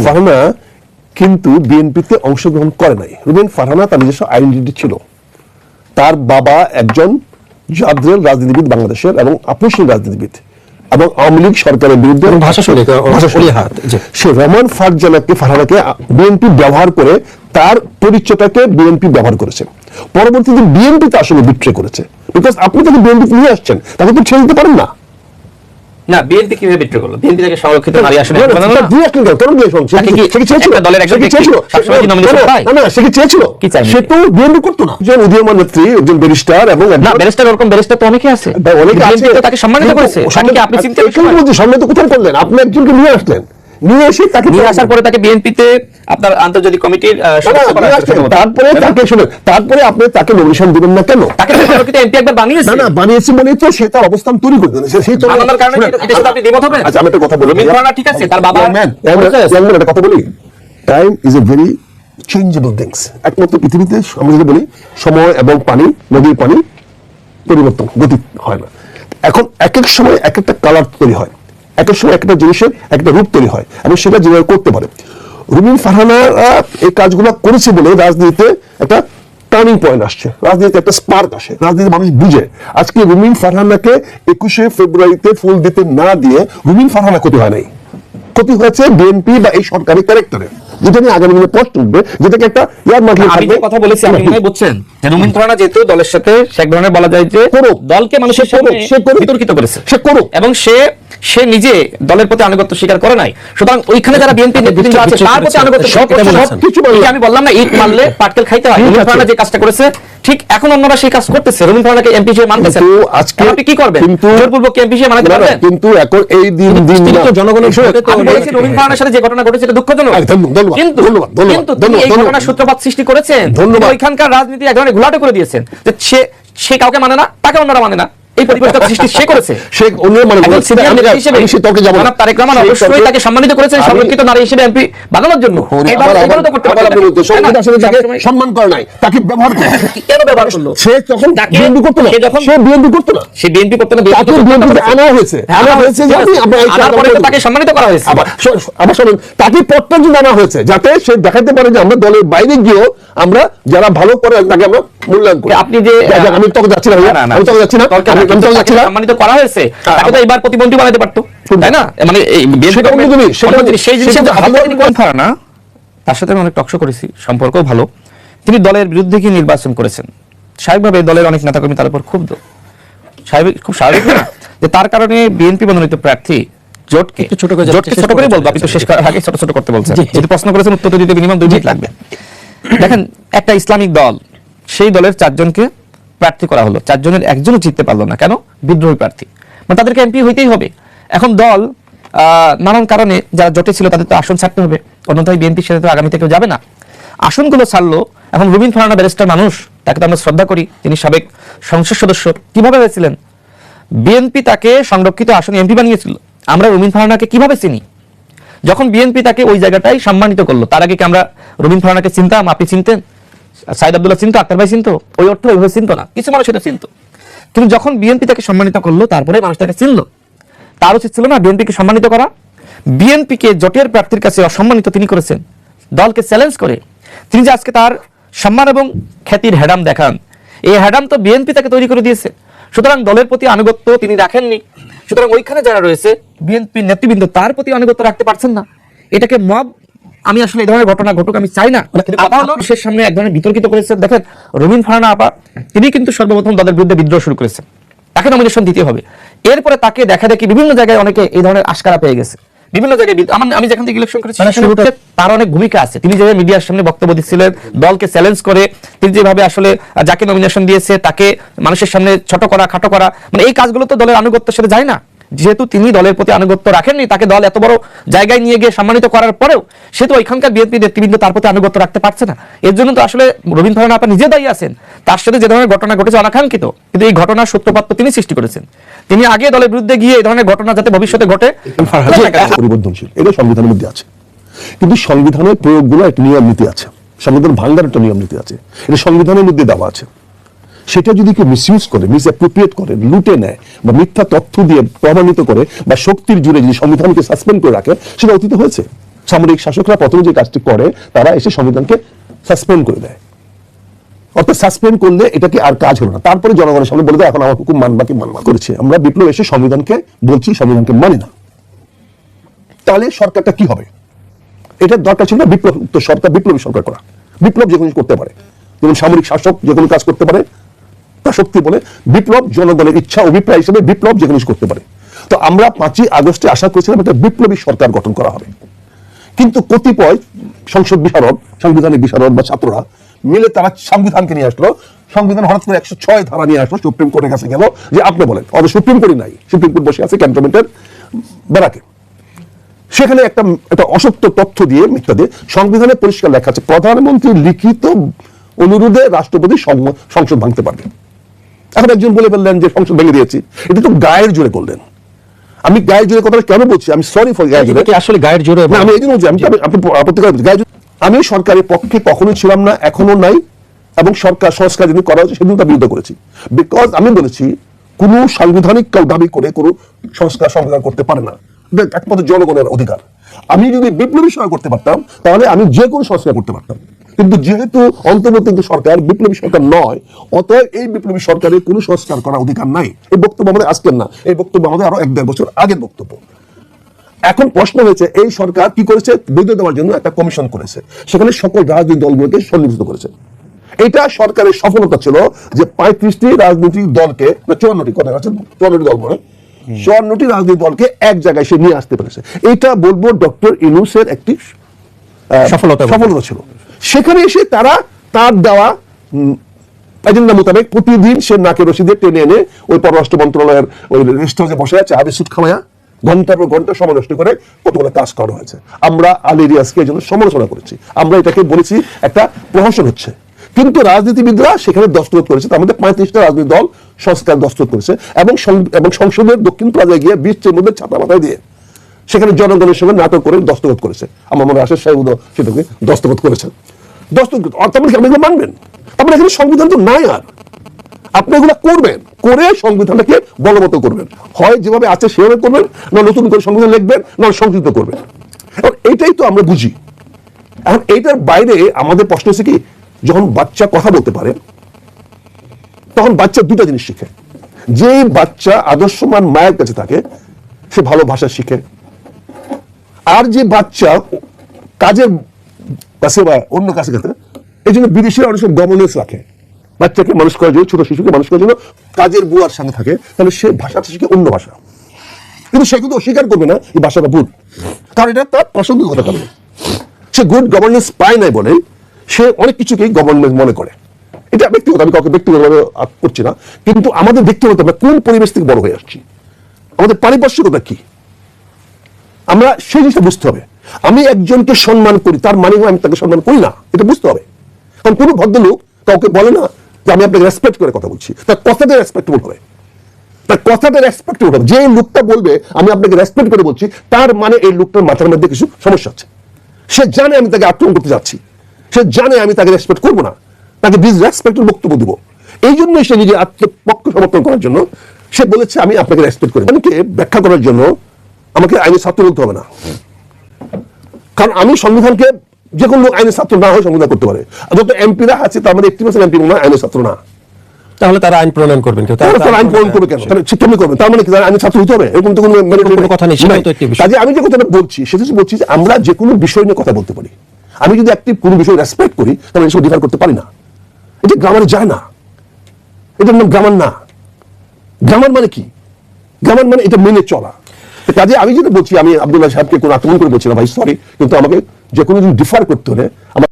ফারহানা কিন্তু বিএনপিতে অংশগ্রহণ করে নাই। রুমিন ফারহানা তার নিজস্ব আইডেন্টিটি ছিল। তার বাবা একজন জাদ্রেল রাজনীতিবিদ বাংলাদেশের এবং আপোষহীন রাজনীতিবিদ এবং আওয়ামী লীগ সরকারের বিরুদ্ধে সে রহমান ফারহানাকে বিএনপি ব্যবহার করে তার পরিচয়টাকে বিএনপি ব্যবহার করেছে। পরবর্তীতে বিএনপি তা আসলে বিট্রে করেছে, বিকজ আপনি তাকে বিএনপি নিয়ে আসছেন, তাকে তো ছেড়ে দিতে পারেন না। না, বিএনপি কিভাবে বিট্রে করলো? বিএনপি থেকে সংরক্ষিত নারী আসনে সে তো বিএনপি করতো না। একজন উদীয়মান নেত্রী, একজন ব্যারিস্টার এবং ব্যারিস্টার তো অনেকে আছে, তাকে সম্মানিত করেছে। আপনি সম্মানিত কোথায় করলেন? আপনি একজনকে নিয়ে আসলেন, নিয়ে এসে তাকে নিয়ে আসার পরে তাকে বিএনপিতে আপনার আন্তর্জাতিক কমিটির তারপরে আপনি তাকে নমিনেশন দিবেন না কেন? তাকে এমপি একবার বানিয়েছে, না বানিয়েছে বলেই তো সে তার অবস্থান তৈরি করে দিয়েছে। সেই আপনি দ্বিমত হবেন? আচ্ছা, আমি একটা কথা বলি, ঠিক আছে, তার বাবা একটা কথা বলি, time is a very changeable things. একমাত্র পৃথিবীতে আমরা যদি বলি সময় এবং পানি, নদীর পানি পরিবর্তন, গতি হয় না। এখন এক এক সময় এক একটা কালার তৈরি হয়, এক এক সময় একটা জিনিসের একটা রূপ তৈরি হয় এবং সেটা যেভাবে করতে পারে। রুমিন ফারহানা এই কাজগুলো করেছে বলে রাজনীতিতে একটা টার্নিং পয়েন্ট আসছে, রাজনীতিতে একটা স্পার্ক আসে, রাজনীতি মানুষ বুঝে। আজকে রুমিন ফারহানাকে 21শে ফেব্রুয়ারিতে ফুল দিতে না দিয়ে রুমিন ফারহানা ক্ষতি হয় নাই, ক্ষতি হয়েছে বিএনপি বা এই সরকারি ক্যারেক্টারে, যেটা নিয়ে আগামী দিনে প্রশ্ন উঠবে, যেটাকে একটা ইয়ার মার্কেট। আমি যে কথা বলেছি আপনি মনে বুঝছেন যে রুমিন ফারহানা যেহেতু দলের সাথে এক ধরনের বলা যায় যে দলকে মানুষের সামনে বিতর্কিত করেছে, সে করুক, এবং সে নিজে দলের প্রতি আনুগত্য স্বীকার করে নাই। সুতরাং ওইখানে যারা বিএনপি নেতৃত্ব আছে তার প্রতি আনুগত্য সবকিছু আমি বললাম না, ইট মারলে পাটকেল খাইতে হয়। রুমিন ফারহানা যে কাজটা করেছে ঠিক এখন অন্যরা সেই কাজ করতেছে। রুমিন ফারহানাকে এমপি হিসেবে মানতেছেন, আজকে আপনি কি করবেন? জোরপূর্বক এমপি হিসেবে মানতে পারবেন? কিন্তু এখন এই দিন জনগণের আমি বলেছি রুমিন ফারহানার সাথে যে ঘটনা ঘটেছে এটা দুঃখজনক, কিন্তু এই ঘটনার সূত্রপাত সৃষ্টি করেছেন, ওইখানকার রাজনীতি এক ধরনের ঘোলাটে করে দিয়েছেন যে সে কাউকে মানে না, তাকে অন্যরা মানে না, এই পরিবেশটা সৃষ্টি সে করেছে। সে অন্য মানে তারেক রহমান অবশ্যই তাকে সম্মানিত করেছেন সংরক্ষিত নারী হিসেবে এমপি বানানোর জন্য। সম্মান করে নাই, তাকে ব্যবহার করে। কেন ব্যবহার করলো? সে তখন বিএনপি করতো না, সে বিএনপি করতো না, সে বিএনপি করতো না, আনা হয়েছে তাকে সম্মানিত করা হয়েছে। আবার শোনেন, তাকে পদটা যদি আনা হয়েছে যাতে সে দেখাতে পারে যে আমরা দলের বাইরে গিয়েও আমরা যারা ভালো করে তাকে আমরা মূল্যায়ন করি। আপনি যে আমি তোকে যাচ্ছি না, আমি তোকে যাচ্ছি না, সম্মানিত করা হয়েছে, তাকে তো এবার প্রতিবন্ধী বানাতে পারতো, তাই না? মানে সেই জিনিস না, তার সাথে আমি অনেক টকশো করেছি, সম্পর্ক ভালো। তিনি দলের বিরুদ্ধে কি নির্বাচন করেছেন, স্বাভাবিকভাবে দলের অনেক নেতাকর্মী তার উপর ক্ষুব্ধ, খুব স্বাভাবিক না যে তার কারণে বিএনপি মনোনীত প্রার্থী জোটকে ছোট করে বলবো, আপনি তো শেষ করার আগে ছোট করতে বলছেন, যদি প্রশ্ন করেছেন উত্তর দিতে মিনিমাম 2 মিনিট লাগবে। দেখেন, একটা ইসলামিক দল, সেই দলের 4 জনকে প্রার্থী করা হলো, 4 জনের একজনও জিততে পারলো না, কেন? বিদ্রোহী প্রার্থী, মানে তাদেরকে এমপি হইতেই হবে। এখন দল নানান কারণে যারা জোটে ছিল তাদের তো আসন ছাড়তে হবে, অন্যথায় বিএনপির সাথে তো আগামী থেকেও যাবে না। আসনগুলো ছাড়লো। এখন রুমিন ফারহানা ব্যারিস্টার মানুষ, তাকে তো আমরা শ্রদ্ধা করি, তিনি সাবেক সংসদ সদস্য। কিভাবে হয়েছিলেন? বিএনপি তাকে সংরক্ষিত আসনে এমপি বানিয়েছিল। আমরা রুমিন ফারহানাকে কিভাবে চিনি? যখন বিএনপি তাকে ওই জায়গাটাই সম্মানিত করলো, তার আগে কি আমরা রুমিন ফারহানাকে চিনতাম? আপনি চিনতেন? সাইদ আব্দুল্লাহ চিনতো? আক্তার ভাই চিনতো? ওই অর্থ ওইভাবে চিনতো না, কিছু মানুষ এটা চিনতো। কিন্তু যখন বিএনপি তাকে সম্মানিত করলো, তারপরে মানুষ তাকে চিনলো। তার উচিত ছিল না বিএনপিকে সম্মানিত করা? বিএনপিকে জোটের প্রার্থীর কাছে অসম্মানিত তিনি করেছেন, দলকে চ্যালেঞ্জ করে। তিনি যে আজকে তার সম্মান এবং খ্যাতির হ্যাডাম দেখান, এই হ্যাডাম তো বিএনপি তাকে তৈরি করে দিয়েছে। সুতরাং দলের প্রতি আনুগত্য তিনি রাখেননি। সুতরাং ওইখানে যারা রয়েছে বিএনপি নেতৃবৃন্দ তার প্রতি আনুগত্য রাখতে পারছেন না। এটাকে মব, আমি আসলে এই ধরনের ঘটনা ঘটুক আমি চাই না। মানুষের সামনে এক ধরনের বিতর্কিত করেছেন। দেখেন, রুমিন ফারহানা আপা তিনি কিন্তু সর্বপ্রথম দলের বিরুদ্ধে বিদ্রোহ শুরু করেছেন, তাকে নমিনেশন দিতে হবে। এরপরে তাকে দেখা দেখি বিভিন্ন জায়গায় অনেকে এই ধরনের আশকারা পেয়ে গেছে, বিভিন্ন জায়গায়। আমি যেখান থেকে ইলেকশন করেছি তার অনেক ভূমিকা আছে। তিনি যেভাবে মিডিয়ার সামনে বক্তব্য দিচ্ছিলেন, দলকে চ্যালেঞ্জ করে, তিনি যেভাবে আসলে যাকে নমিনেশন দিয়েছে তাকে মানুষের সামনে ছোট করা, খাটো করা, মানে এই কাজগুলো তো দলের আনুগত্যের সাথে যায় না। যেহেতু তিনি দলের প্রতি আনুগত্য রাখেননি, তাকে দল এত বড় জায়গায় নিয়ে গিয়ে সম্মানিত করার পরেও সে তো ওইখানকার বিএনপি নেতৃবৃন্দ তার প্রতি আনুগত্য রাখতে পারছে না। এর জন্য তো আসলে রুমিন ফারহানা আপা নিজে দায়ী আছেন। তার সাথে যে ধরনের ঘটনা ঘটেছে অনাকাঙ্ক্ষিত, কিন্তু এই ঘটনার সূত্রপাত তো তিনি সৃষ্টি করেছেন। তিনি আগে দলের বিরুদ্ধে গিয়ে এই ধরনের ঘটনা যাতে ভবিষ্যতে ঘটে, পরিবর্তনশীল, এটা সংবিধানের মধ্যে আছে। কিন্তু সংবিধানের প্রয়োগগুলো একটা নিয়ম নীতি আছে, সংবিধান ভাঙার একটা নিয়ম নীতি আছে, এটা সংবিধানের মধ্যে দেওয়া আছে। সেটা যদি কেউ মিসইউজ করে, মিসঅ্যাপ্রোপ্রিয়েট করে, লুটে নেয় বা মিথ্যা তথ্য দিয়ে প্রমাণিত করে বা শক্তির জুড়ে যদি সংবিধানকে সাসপেন্ড করে রাখে, সেটা অতীতে হয়েছে। সামরিক শাসকরা প্রথমে যে কাজটি করে তারা এসে সংবিধানকে সাসপেন্ড করে দেয়, অর্থাৎ সাসপেন্ড করলে এটা কি আর কাজ হলো না, তারপরে জনগণের সামনে বলে দেয় এখন আমার হুকুম মানবা কি মানবা করেছে। আমরা বিপ্লব এসে সংবিধানকে বলছি সংবিধানকে মানি না, তাহলে সরকারটা কি হবে? এটা দরকার ছিল না বিপ্লব সরকার, বিপ্লবী সরকার করা। বিপ্লব যে কোনো করতে পারে, যেমন সামরিক শাসক যে কোনো কাজ করতে পারে তা শক্তি বলে, বিপ্লব জনগণের ইচ্ছা অভিপ্রায় হিসেবে বিপ্লব যে কোনো করতে পারে। তো আমরা 5ই আগস্টে আশা করেছিলাম একটা বিপ্লবী সরকার গঠন করা হবে, কিন্তু কতিপয় সংসদ বিশারদ, সাংবিধানিক বিশারদ বা ছাত্ররা মিলে তারা সংবিধানকে নিয়ে আসলো, সংবিধান হঠাৎ করে 106 ধারা নিয়ে আসলো, সুপ্রিম কোর্টের কাছে গেল যে আপনি বলেন, অথচ সুপ্রিম কোর্টই নাই, সুপ্রিম কোর্ট বসে আছে ক্যান্টনমেন্টের ব্যারাকে। সেখানে একটা অসত্য তথ্য দিয়ে, মিথ্যা দিয়ে, সংবিধানে পরিষ্কার লেখা আছে প্রধানমন্ত্রীর লিখিত অনুরোধে রাষ্ট্রপতি সংসদ ভাঙতে পারবে। এখন একজন বলে ফেললেন যে সংসদ ভেঙে দিয়েছি, এটা তো গায়ের জোরে করলেন। আমি গায়ের জোরে কথা কেন বলছি, আমি সরি ফর গায়ের জোরে, আসলে গায়ের জোরে না আমি এই জন্য বলছি, আপনি আপত্তি করেন গায়ের জোরে। আমি সরকারের পক্ষে কখনোই ছিলাম না, এখনো নাই, এবং সরকার সংস্কার যদি করা হচ্ছে সেদিন তার বিরোধিতা করেছি। বিকজ আমি বলেছি কোন সাংবিধানিক দাবি করে কোন সংস্কার করতে পারে না, একমাত্র জনগণের অধিকার। আমি যদি বিপ্লবী সরকার করতে পারতাম তাহলে আমি যে কোনো সংস্কার করতে পারতাম, কিন্তু যেহেতু অন্তর্বর্তী সরকার বিপ্লবী সরকার নয়, অতএব এই বিপ্লবী সরকারের কোনো সংস্কার করার অধিকার নাই। এই বক্তব্য আমাদের আজকের না, এই বক্তব্য আমাদের আরো 1-1.5 বছর আগের বক্তব্য। এখন প্রশ্ন হয়েছে এই সরকার কি করেছে, বৈধ দেওয়ার জন্য একটা কমিশন করেছে, সেখানে সকল রাজনৈতিক দলগুলোকে সন্নিবেশিত করেছে। এটা সরকারের সফলতা ছিল যে 35টি রাজনৈতিক দলকে, 54টি কথা আছে, 54টি দল বলে 54টি রাজনৈতিক দলকে এক জায়গায় সে নিয়ে আসতে পেরেছে। এটা বলবো ডক্টর ইউনূসের একটি সফলতা ছিল। সেখানে এসে তারা তার দেওয়া এজেন্ডা মোতাবেক প্রতিদিন সে নাকে রশিদে টেনে এনে ওই পররাষ্ট্র মন্ত্রণালয়ের ওই রেস্ট হাউসে বসে আছে, আবে সুদ খামায়া ঘন্টার পর ঘন্টা সময় নষ্ট করে কতগুলো কাজ করা হয়েছে। আমরা আলী রিয়াজকে এই জন্য সমালোচনা করেছি, আমরা এটাকে বলেছি একটা প্রহসন হচ্ছে, কিন্তু রাজনীতিবিদরা সেখানে দস্তখত করেছে। তার মধ্যে 35টা রাজনৈতিক দল সংস্কার দস্তখত করেছে, এবং সংসদের দক্ষিণ প্লাজায় গিয়ে 20 মধ্যে ছাতা মাথায় দিয়ে সেখানে জনগণের সঙ্গে নাটক করে দস্তখত করেছে। আমার মনে হয় সাহেব সেটাকে দস্তখত করেছেন। দস্তখত আপনি এগুলো মানবেন? আপনার এখানে সংবিধান তো নাই, আর আপনি এগুলো করবেন, করে সংবিধানটাকে বলবৎ করবেন, হয় যেভাবে আছে সেভাবে করবেন, না নতুন করে সংবিধান লিখবেন, না সংশোধিত করবেন। এখন এইটাই তো আমরা বুঝি। এখন এইটার বাইরে আমাদের প্রশ্ন হচ্ছে কি, যখন বাচ্চা কথা বলতে পারে তখন বাচ্চা দুটা জিনিস শিখে। যে বাচ্চা আদর্শমান মায়ের কাছে থাকে সে ভালো ভাষা শিখে, আর যে বাচ্চা কাজের কাছে বা অন্য কাছে গেছে, এই জন্য বিদেশিরা অনেক সময় গভর্নেন্স রাখে বাচ্চাকে মানুষ করার জন্য, ছোট শিশুকে মানুষ করার জন্য কাজের বুয়ার সঙ্গে থাকে, তাহলে সে ভাষাটা শিখে অন্য ভাষা, কিন্তু সে কিন্তু অস্বীকার করবে না এই ভাষাটা ভুল, কারণ এটা তার প্রাসঙ্গিকতা কারণে। সে গুড গভর্নেন্স পায় নাই বলে সে অনেক কিছুকেই গভর্নেন্স মনে করে। এটা ব্যক্তিগত, আমি কাউকে ব্যক্তিগতভাবে করছি না, কিন্তু আমাদের ব্যক্তিগত আমরা কোন পরিবেশ থেকে বড় হয়ে আসছি, আমাদের পারিপার্শ্বিকতা কি, আমরা সেই জিনিসটা বুঝতে হবে। আমি একজনকে সম্মান করি তার মানে আমি তাকে সম্মান করি না, এটা বুঝতে হবে। কারণ কোনো ভদ্রলোক কাউকে বলে না যে আমি আপনাকে রেসপেক্ট করে কথা বলছি, তার কথাটা রেসপেক্টেবল হবে, তার কথাটা রেসপেক্টেবল হবে। যে লোকটা বলবে আমি আপনাকে রেসপেক্ট করে বলছি, তার মানে এই লোকটার মাথার মধ্যে কিছু সমস্যা আছে। সে জানে আমি তাকে আক্রমণ করতে যাচ্ছি, সে জানে আমি তাকে রেসপেক্ট করবো না, তাকে ডিসরেসপেক্টের বক্তব্য দিব। এই জন্যই সে নিজে আত্মপক্ষ সমর্থন করার জন্য সে বলেছে আমি আপনাকে রেসপেক্ট করি। আমাকে ব্যাখ্যা করার জন্য আমাকে আইনের ছাত্র বলতে হবে না, কারণ আমি সংবিধানকে, যে কোনো লোক আইনের ছাত্র না হয়ে সংবিধান করতে পারে। যত এমপিরা আছে তার মানে 80% এমপি মনে হয় আইনের ছাত্র না, তাহলে তারা আইন প্রণয়ন করবেন কেউ? তারা আইন প্রণয়ন করবে কেন? কেমনি করবে? তার মানে কি আইনের ছাত্র হতে হবে এরকম তো কোনো কথা নেই। কাজে আমি যে কথাটা বলছি সেটা বলছি যে আমরা যে কোনো বিষয় নিয়ে কথা বলতে পারি। আমি যদি একটি কোনো বিষয় রেসপেক্ট করি তাহলে এসব ডিফার করতে পারি না। এটা গ্রামারে যায় না, এটার নাম গ্রামার না। গ্রামার মানে কি? গ্রামার মানে এটা মেনে চলা। কাজে আমি যেটা বলছি, আমি আব্দুল্লাহ সাহেবকে কোনো আক্রমণ করে বলছি না ভাই, সরি, কিন্তু আমাকে যে কোনো ডিফার করতে হলে আমার